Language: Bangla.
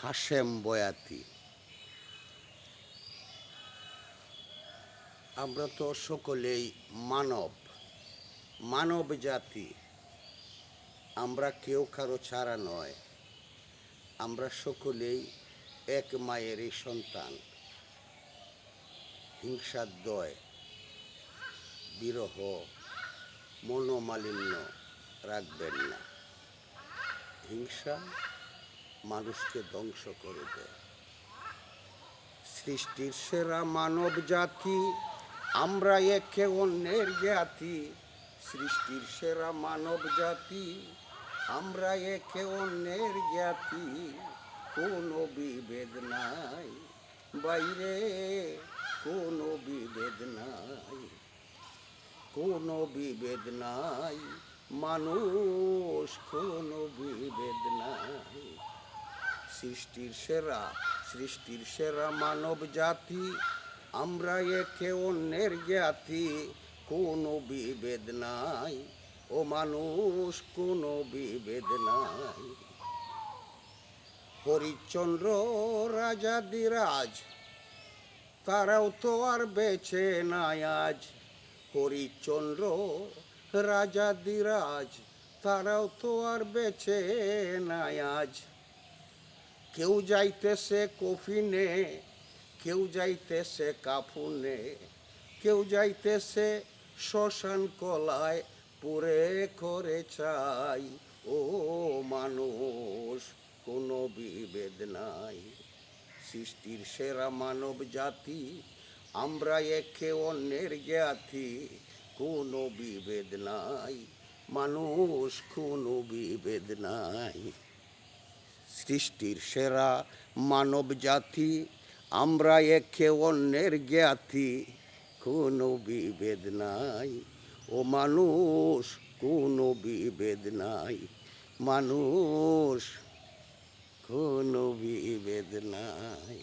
হাশেম বয়াতি। আমরা তো সকলেই মানব জাতি। আমরা কেউ কারো ছাড়া নয়। আমরা সকলেই এক মায়েরই সন্তান। হিংসাদ্বয়, বিরহ, মনোমালিন্য রাখবেন না। হিংসা মানুষকে ধ্বংস করে দেয়। সৃষ্টির সেরা মানব জাতি, আমরা একে অন্যের জ্ঞাতি। সৃষ্টির সেরা মানব জাতি, আমরা একে অন্যের জ্ঞাতি। কোনো বিভেদ নাই বাইরে, কোনো বিভেদ নাই, কোনো বিভেদ নাই মানুষ, কোনো বিভেদ নাই। সৃষ্টির সেরা মানব জাতি, আমরা একে অন্যের জ্ঞাতি। কোনো বিভেদ নাই ও মানুষ, কোনো বিভেদ নাই। হরিশ্চন্দ্র রাজাদিরাজ, তারাও তো আর বেঁচে নাই আজ। হরিশ্চন্দ্র রাজাদিরাজ, তারাও তো আর বেঁচে নাই আজ। কেউ যাইতেছে কফিনে, কেউ যাইতেছে কাফুনে, কেউ যাইতেছে শ্মশান কলায় পুরে করে চাই। ও মানুষ, কোনো বিভেদ নাই। সৃষ্টির সেরা মানব জাতি, আমরা একে অন্যের জ্ঞাতি। কোনো বিভেদ নাই মানুষ, কোনো বিভেদ নাই। সৃষ্টির সেরা মানব জাতি, আমরা একে অন্যের জ্ঞাতি। কোনো বিভেদ নাই ও মানুষ, কোনো বিভেদ নাই মানুষ, কোনো বিভেদ নাই।